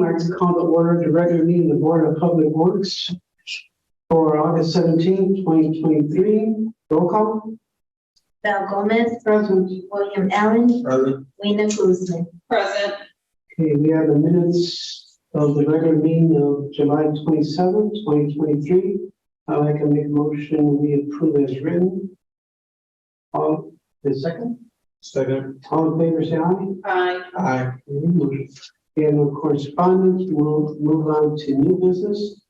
I'd like to call to order the regular meeting of the Board of Public Works for August 17th, 2023. Roll call. Val Gomez, Present. William Allen, Present. Lena Guzman. Present. Okay, we have the minutes of the regular meeting of July 27th, 2023. I'd like to make a motion we approve as written. All, the second? Second. All in favor, say aye. Aye. Aye. We have no correspondence. We'll move on to new business.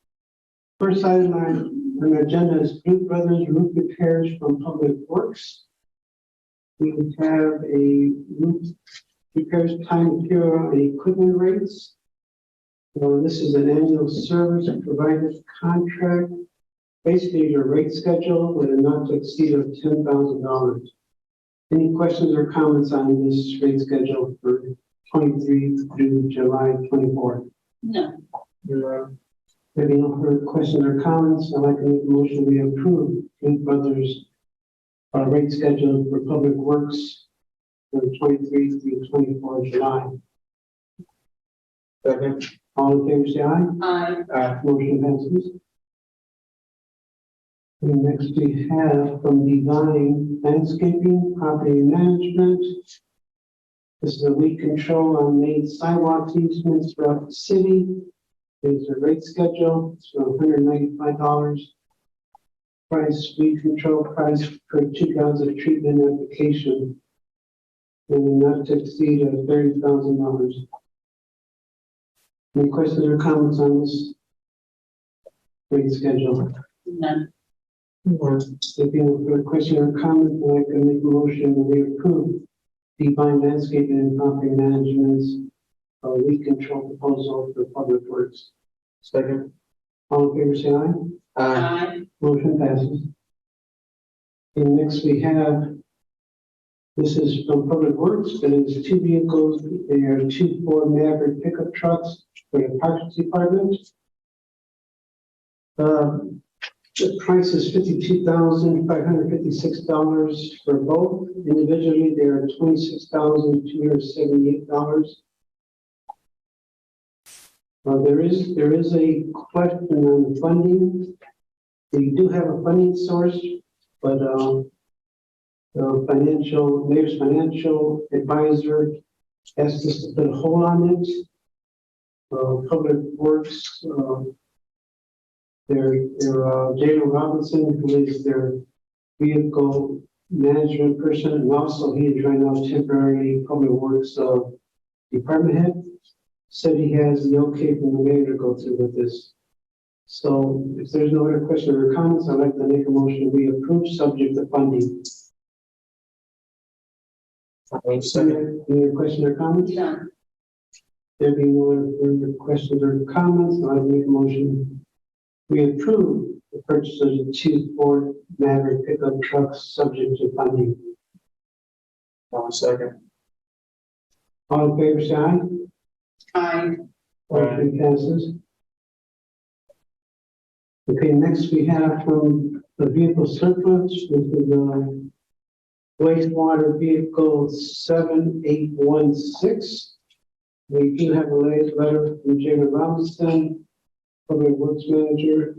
First item on the agenda is Blue Brothers Roof Repairs from Public Works. We have a roof repairs time, material, and equipment rates. This is an annual service provided contract. Basically, your rate schedule with a not to exceed of $10,000. Any questions or comments on this rate schedule for 23 through July 24? No. Maybe no further questions or comments. I'd like to make a motion we approve Blue Brothers rate schedule for Public Works for 23 through 24 July. Second. All in favor, say aye. Aye. Aye. Motion passes. And next we have from Divine Landscaping, Property Management. This is a weed control on made sidewalk easements throughout the city. There's a rate schedule, it's $195. Price, weed control price per 2 gallons of treatment application. And not to exceed $30,000. Any questions or comments on this rate schedule? None. If you have a question or comment, then I can make a motion that we approve Divine Landscaping and Property Management's weed control proposal for Public Works. Second. All in favor, say aye. Aye. Motion passes. And next we have, this is from Public Works, but it's 2 vehicles. They are 2 Ford Maverick pickup trucks for the Parks Department. The price is $52,556 for both. Individually, they are $26,278. There is a question on funding. We do have a funding source, but mayor's financial advisor asked us to put a hold on it. Public Works. Jalen Robinson, who is their vehicle management person, and also he is right now temporarily Public Works department head, said he has the okay from the mayor to go through with this. So if there's no other questions or comments, I'd like to make a motion we approve subject to funding. Second. Any questions or comments? None. There being no further questions or comments, I'd like to make a motion we approve the purchase of the 2 Ford Maverick pickup trucks subject to funding. Second. All in favor, say aye. Aye. Motion passes. Okay, next we have from the vehicle surplus, this is wastewater vehicle 7816. We do have a letter from Jalen Robinson, Public Works Manager.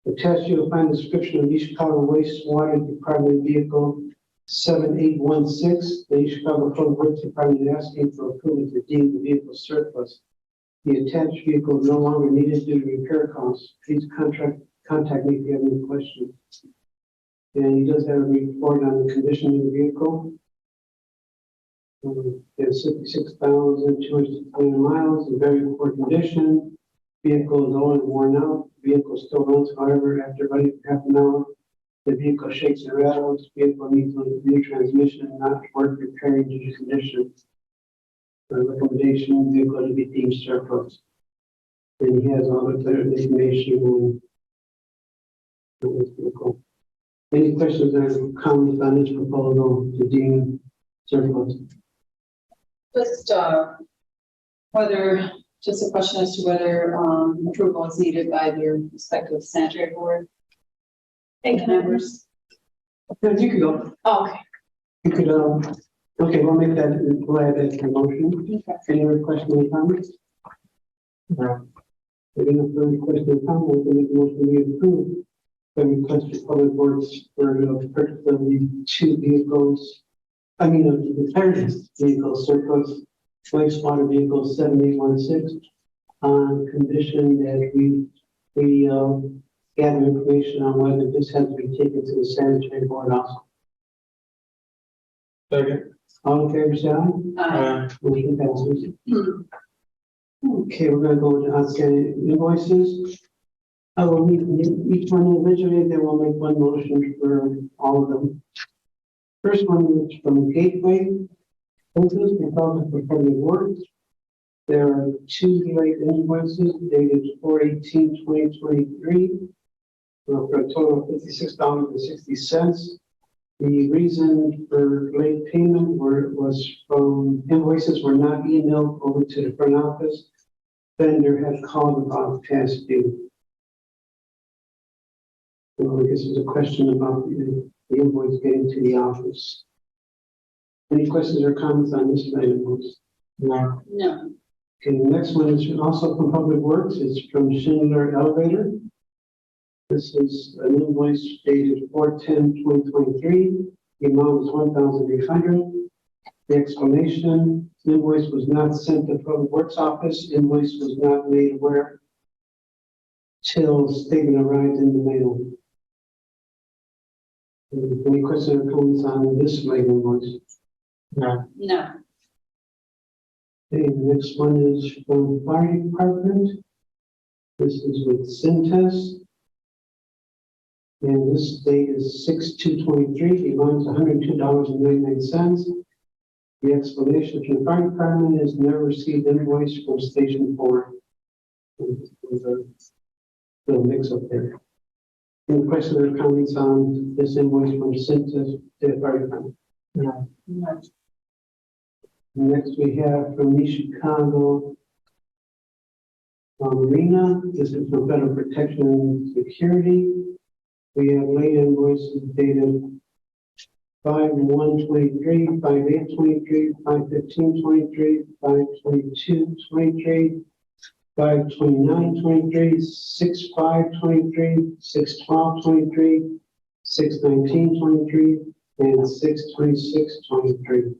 Attached, you'll find a description of East Chicago Wastewater Department Vehicle 7816. The East Chicago Public Works Department is asking for approval to deem the vehicle surplus. The attached vehicle is no longer needed due to repair costs. Please contact me if you have any questions. And he does have a report on the condition of the vehicle. It's 66,220 miles in very poor condition. Vehicle is old and worn out. Vehicle still runs, however, after about half an hour, the vehicle shakes and rattles. Vehicle needs a new transmission, not worth repairing due to condition. The recommendation, vehicle to be deemed surplus. And he has all the clear information on this vehicle. Any questions or comments on this proposal to deem surplus? Just, just a question as to whether approval is needed by their respective sanitary board members. Yeah, you could go. Oh, okay. You could, okay, we'll make that, we'll add that to the motion. Okay. Any other questions or comments? No. Any further question or comment, we'll make a motion to approve the request for public works for the purchase of the two vehicles. I mean, of the declared vehicle surplus wastewater vehicle 7816 on condition that we gather information on whether this has to be taken to the sanitary board also. Second. All in favor, say aye. Motion passes. Okay, we're gonna go to outstanding invoices. I will meet each one individually, then we'll make one motion for all of them. First one is from Gateway Business Consultant for Public Works. There are two late invoices dated 4/18/2023 for a total of $56.60. The reason for late payment was from invoices were not emailed over to the front office. Vendor had called about past due. So I guess there's a question about the invoice getting to the office. Any questions or comments on this invoice? No. No. Okay, the next one is also from Public Works. It's from Schindler Elevator. This is an invoice dated 4/10/2023. The amount is $1,800. The explanation: the invoice was not sent to Public Works office. Invoice was not made aware till statement arrived in the mail. Any questions or comments on this late invoice? No. No. Okay, the next one is from Fire Department. This is with Syntest. And this date is 6/2/23. The amount is $102.99. The explanation from the Fire Department is never received invoice from Station 4. There's a little mix up there. Any questions or comments on this invoice from Syntest to the Fire Department? No. No. Next, we have from East Chicago Marina. This is for Federal Protection and Security. We have late invoices dated 5/1/23, 5/8/23, 5/15/23, 5/22/23, 5/29/23, 6/5/23, 6/12/23, 6/19/23, and 6/26/23.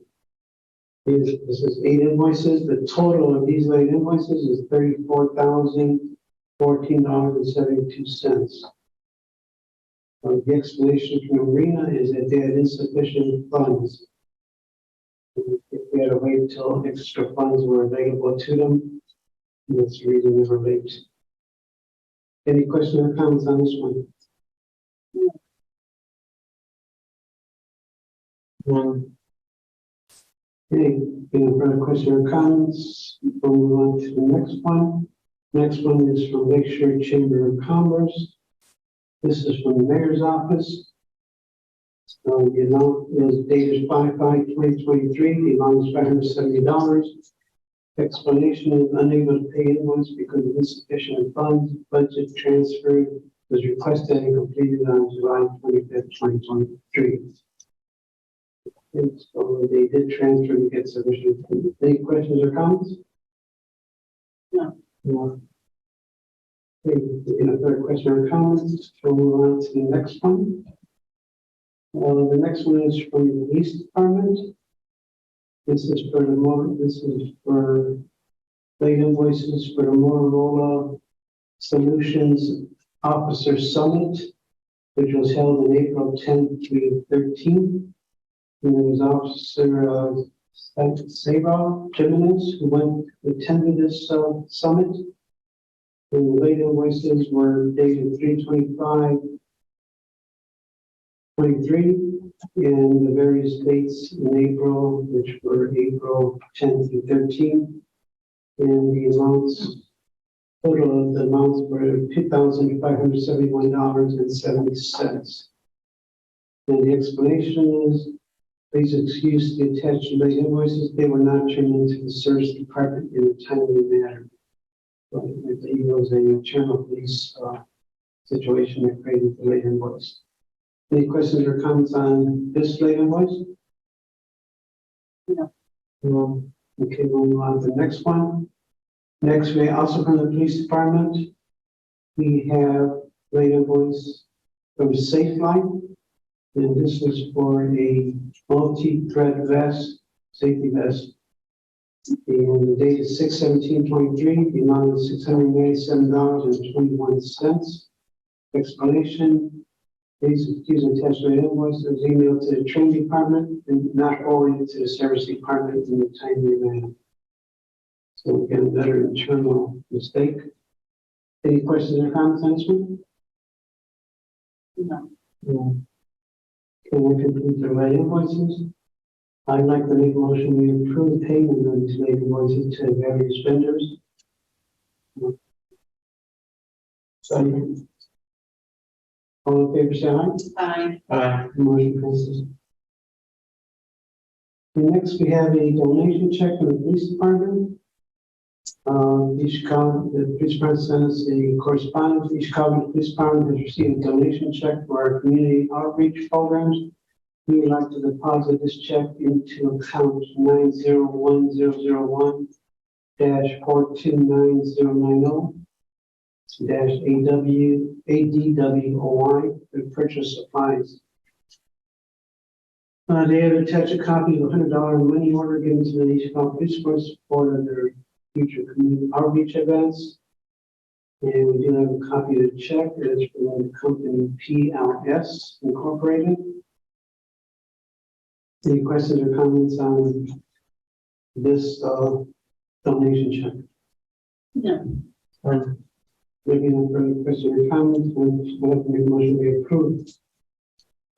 This is 8 invoices. The total of these late invoices is $34,014.72. The explanation from Marina is that they had insufficient funds. If we had to wait until extra funds were available to them, that's the reason they were late. Any questions or comments on this one? One. Okay, any further questions or comments? We'll move on to the next one. Next one is from Lakeshore Chamber of Commerce. This is from the mayor's office. So the amount is dated 5/5/2023. The amount is $570. Explanation is unable to pay invoice because of insufficient funds. Budget transfer was requested and completed on July 25th, 2023. And so they did transfer to get sufficient funds. Any questions or comments? No. No. Okay, any further question or comments? We'll move on to the next one. The next one is from the police department. This is for late invoices for the Motorola Solutions Officer Summit, which was held in April 10th through 13th. And there was Officer Sabra Jimenez who attended this summit. And the late invoices were dated 3/25/23, and the various dates in April, which were April 10th through 13th. And the amounts, total of the amounts were $2,571.70. And the explanation is, please excuse the attached late invoices. They were not turned into the service department in a timely manner. But it was a internal police situation that created the late invoice. Any questions or comments on this late invoice? No. Okay, we'll move on to the next one. Next, we also from the police department, we have late invoice from Safeline. And this is for a multi-thread vest, safety vest. And the date is 6/17/23, the amount is $697.21. Explanation, please attach the invoice that was emailed to the training department and not forwarded to the service department in a timely manner. So again, another internal mistake. Any questions or comments on this one? No. No. Can we complete the right invoices? I'd like to make a motion, we approve payment of these late invoices to various vendors. Second. All in favor, say aye. Aye. Aye. Motion passes. And next, we have a donation check from the police department. The police department sent us a correspondence. The Chicago Police Department has received a donation check for our community outreach programs. We would like to deposit this check into account 901-001-4290-ADWOY for purchase supplies. They have attached a copy of a $100 money order given to the Chicago Police Force for their future community outreach events. And we do have a copy of the check that is from the company PLS Incorporated. Any questions or comments on this donation check? No. Maybe no further questions or comments, we'll have to make a motion to approve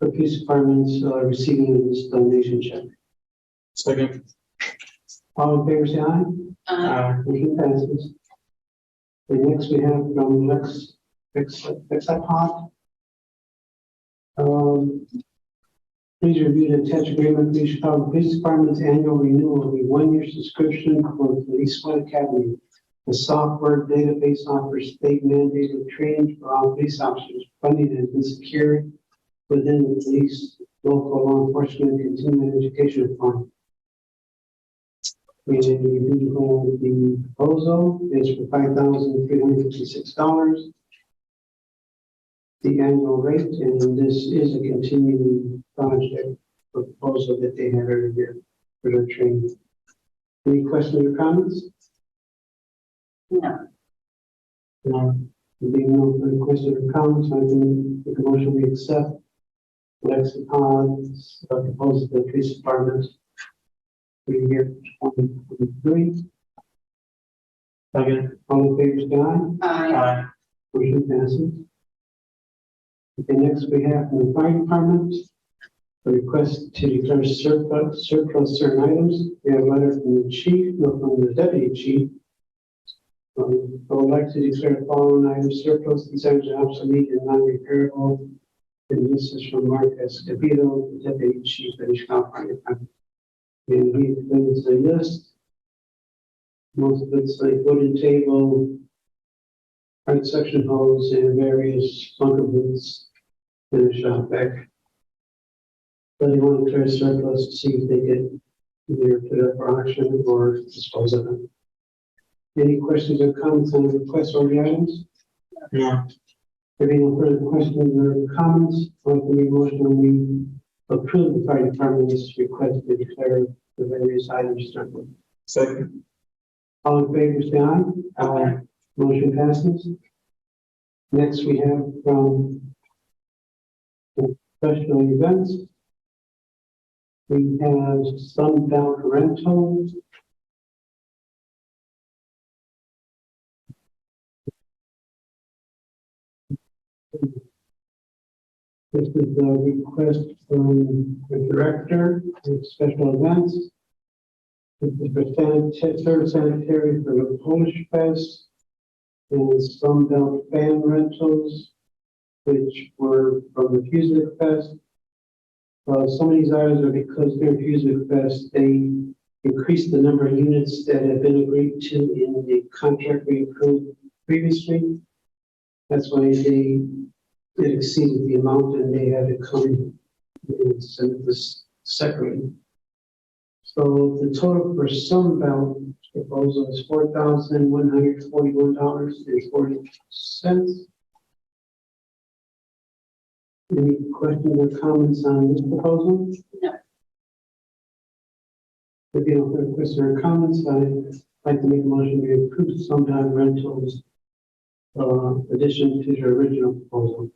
the police department's receiving this donation check. Second. All in favor, say aye. Aye. Motion passes. And next we have from Lexipod. Please review the attached agreement with the Chicago Police Department's annual renewal of a one-year subscription for Police One Academy. The software database offers state mandated training for all police officers. Funding has been secured within the police, local law enforcement, and continuing education fund. And the proposal is for $5,356. The annual rate, and this is a continuing project proposal that they have every year for their training. Any questions or comments? No. No. There being no further questions or comments, I can make a motion we accept Lexipod's proposal to the police department for the year 2023. Second. All in favor, say aye. Aye. Aye. Motion passes. Okay, next we have from the fire department a request to declare surplus certain items. We have a letter from the chief, no, from the deputy chief. I would like to declare the following items surplus, these items are obsolete and non-repairable. And this is from Mark Escobedo, the deputy chief of the Chicago Fire Department. And he includes a list. Most of it's like wooden table, hard suction hose, and various bunker boots in the shop back. But they want to declare surplus to see if they get either put up for auction or dispose of them. Any questions or comments on the request or the items? No. If any further questions or comments, I'd like to make a motion when we approve the fire department's request to declare the various items surplus. Second. All in favor, say aye. Aye. Motion passes. Next, we have from professional events. We have Sunbelt Rentals. This is a request from the director of special events. This is the third sanitary for the Polish Fest and Sunbelt Fan Rentals, which were from the Fusic Fest. Some of these items are because during Fusic Fest, they increased the number of units that have been agreed to in the contract we approved previously. That's why it exceeded the amount and they had to come and send this separately. So the total for Sunbelt Proposal is $4,141.40. Any questions or comments on this proposal? No. If you don't have questions or comments, I'd like to make a motion to approve Sundown Rentals addition to the original proposal.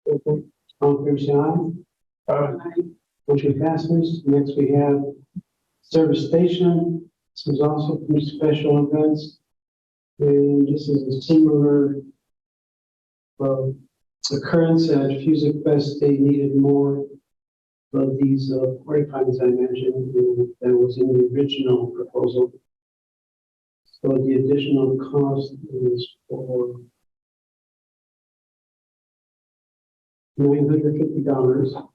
Okay. All in favor, say aye. Motion passes. Next, we have service station. This is also from special events. And this is a similar occurrence at Fusic Fest. They needed more of these porta potties I mentioned that was in the original proposal. So the additional cost is for $950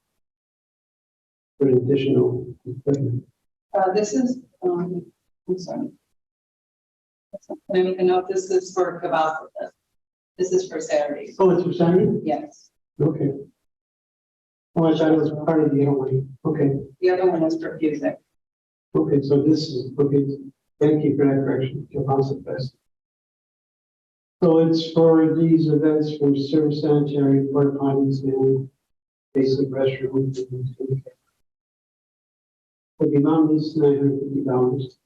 for additional equipment. This is, I'm sorry. Can I make a note? This is for Cabasa. This is for Saturdays. Oh, it's for Saturday? Yes. Okay. Oh, I thought it was part of the other one. Okay. The other one was for Fusic. Okay, so this is, okay, thank you for that correction. Cabasa Fest. So it's for these events from service sanitary, porta potties, and basic restrooms. The amount is $950.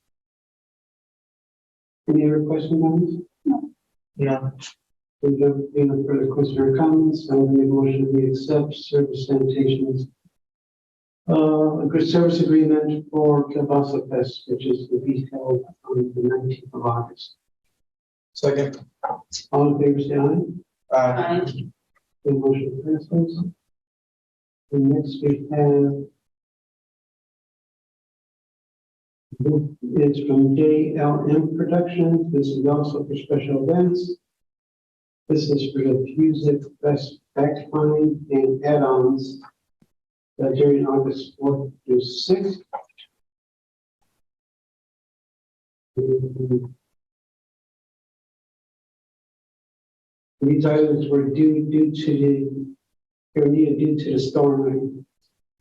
Any other questions on this? No. If there are no further questions or comments, I will make a motion we accept service sanitation's a good service agreement for Cabasa Fest, which is to be held on the 19th of August. Second. All in favor, say aye. Aye. The motion passes. And next we have it's from JLM Productions. This is also for special events. This is for the Fusic Fest fact find and add-ons during August 4th through 6th. These items were due to the storm.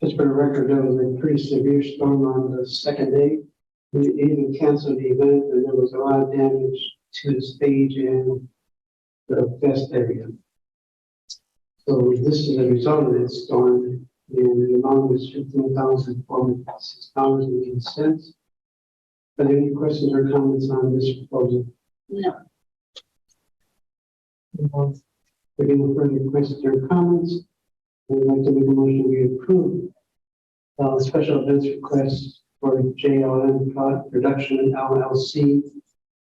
Just for the record, there was a pretty severe storm on the second day. We even canceled the event, and there was a lot of damage to the stage and the fest area. So this is a result of that storm, and the amount is $15,406.80. Are there any questions or comments on this proposal? No. If there are no further questions or comments, I'd like to make a motion we approve special events request for JLM Production LLC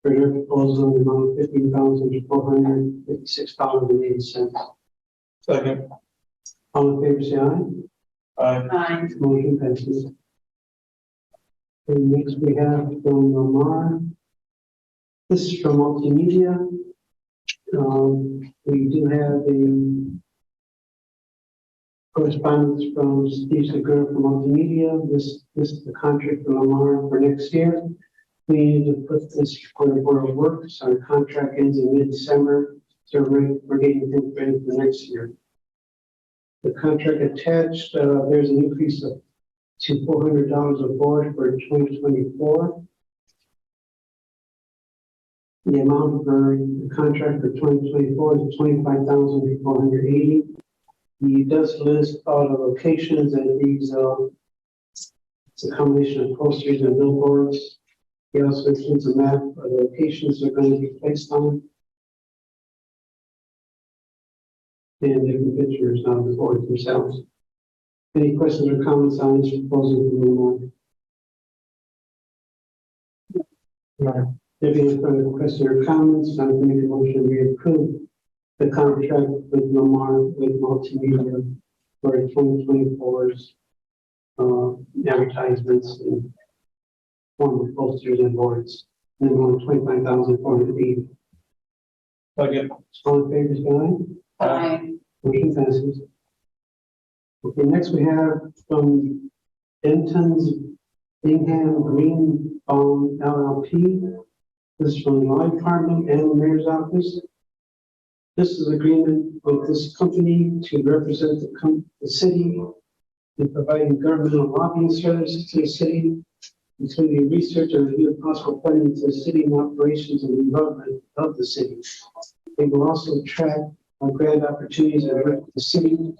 for their proposal in the amount of $15,456.80. Second. All in favor, say aye. Aye. Motion passes. And next we have from Lamar. This is from Multimedia. We do have a correspondence from Steve Segura from Multimedia. This is the contract for Lamar for next year. We need to put this for the Board of Works. Our contract ends in mid-December, so we're getting things ready for next year. The contract attached, there's an increase to $400 a board for 2024. The amount for the contract for 2024 is $25,480. He does list all the locations and these, it's a combination of posters and billboards. He also includes a map of the locations they're going to be placed on. And different pictures on the board themselves. Any questions or comments on this proposal from the board? No. If there are any further questions or comments, I'm going to make a motion we approve the contract with Lamar with Multimedia for 2024's advertisements and form of posters and boards. And $25,480. Second. All in favor, say aye. Aye. Motion passes. Okay, next we have from Denton's Bingham Greenbaum LLP. This is from the law department and the mayor's office. This is agreement with this company to represent the city in providing governmental lobbying services to the city. including research and review of possible funding to city and operations and development of the city. They will also track grant opportunities and work with the city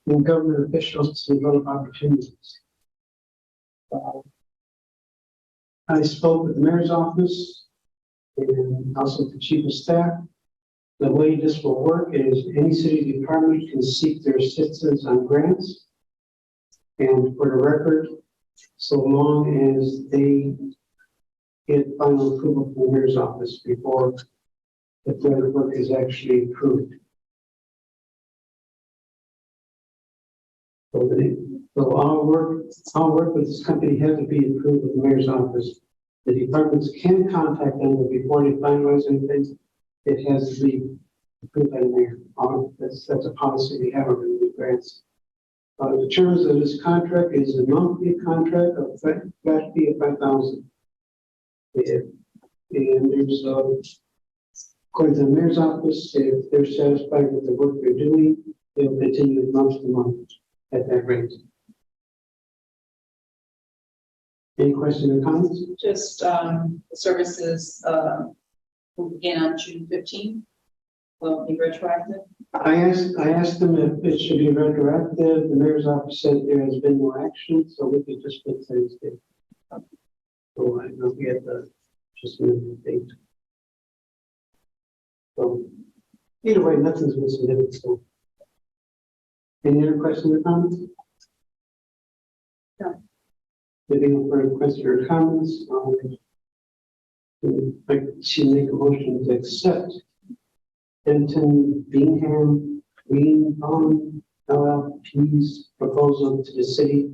and government officials to develop opportunities. I spoke with the mayor's office and also the chief of staff. The way this will work is any city department can seek their assistance on grants. And for the record, so long as they get final approval from the mayor's office before the grant work is actually approved. So our work with this company has to be approved with the mayor's office. The departments can contact them, but before they finalize anything, it has to be approved by the mayor. That's a policy we have over the grants. The terms of this contract is a monthly contract of flat fee of $5,000. And there's, according to the mayor's office, if they're satisfied with the work they're doing, they'll continue month to month at that rate. Any questions or comments? Just, services, will begin on June 15th. Will it be retroactive? I asked them if it should be retroactive. The mayor's office said there has been no action, so we could just put today's date. So I don't get the just move the date. So either way, nothing's been submitted. So any other questions or comments? No. Maybe no further questions or comments. I'd like to make a motion to accept Denton Bingham Greenbaum LLP's proposal to the city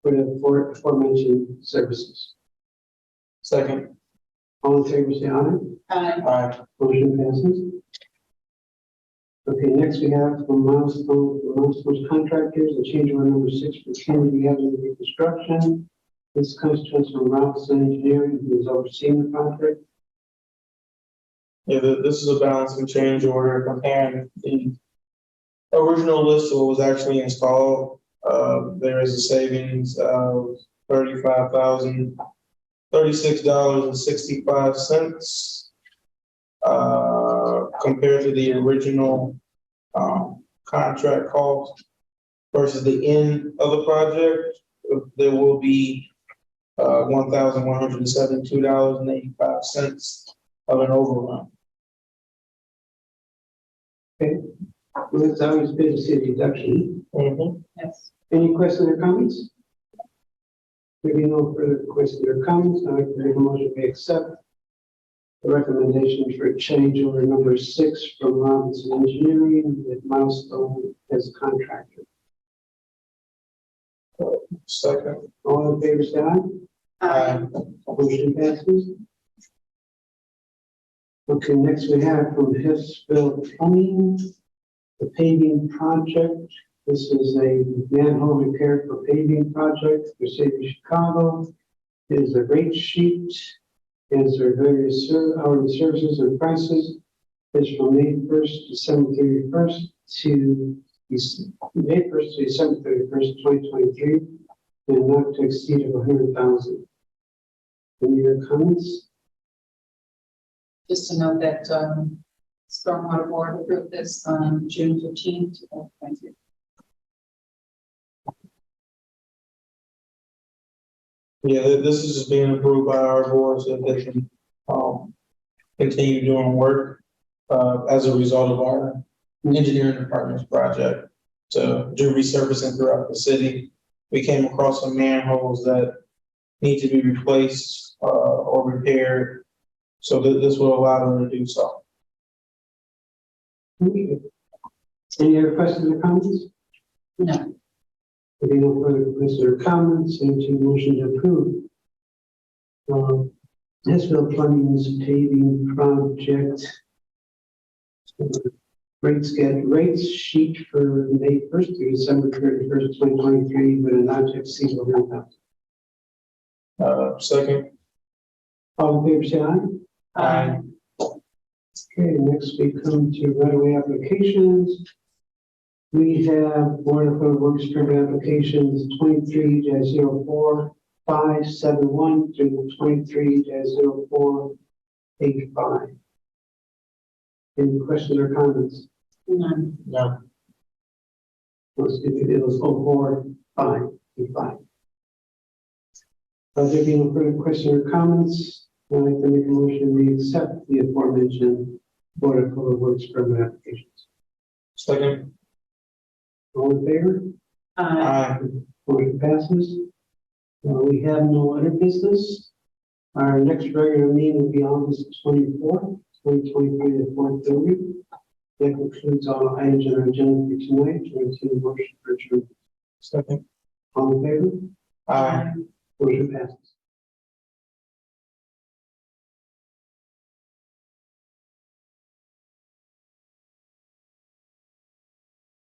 for the aforementioned services. Second. All in favor, say aye. Aye. Motion passes. Okay, next we have from Milestones Contractors, the change order number 6 for Kennedy Avenue reconstruction. This comes to us from Robinson Engineering, who is overseeing the contract. Yeah, this is a balancing change order comparing the original list to what was actually installed. There is a savings of $36.65 compared to the original contract cost versus the end of the project. There will be $1,172.85 of an overrun. Okay, well, it's always good to see a deduction. Yes. Any questions or comments? Maybe no further questions or comments. I'd like to make a motion to accept the recommendation for change order number 6 from Robinson Engineering with Milestone as contractor. Second. All in favor, say aye. Aye. Motion passes. Okay, next we have from Hessville Plumbing, the paving project. This is a manhole repair for paving project for City of Chicago. It is a rate sheet. Is there various hourly services and prices. It's from May 1st to December 31st to May 1st to December 31st, 2023, and not to exceed of $100,000. Any other comments? Just to note that, Stormwater Board approved this on June 15th, 2022. Yeah, this is just being approved by our board so that they can continue doing work as a result of our engineering department's project to do resurfacing throughout the city. We came across some manholes that need to be replaced or repaired, so that this will allow them to do so. Okay. Any other questions or comments? No. If no further questions or comments, into motion to approve. Hessville Plumbing's paving project. Rates sheet for May 1st through December 31st, 2023, with a not to exceed $100,000. Second. All in favor, say aye. Aye. Okay, next we come to right-of-way applications. We have Board of Public Works permit applications 23-04, 571 through 23-0485. Any questions or comments? None. No. It was 0485. There being no further questions or comments, I'd like to make a motion we accept the aforementioned Board of Public Works permit applications. Second. All in favor? Aye. Motion passes. We have no other business. Our next regular meeting will be August 24th, 2023 at 4:30. That concludes all items on our agenda for tonight. Do I see a motion for adjournment? Second. All in favor? Aye. Motion passes.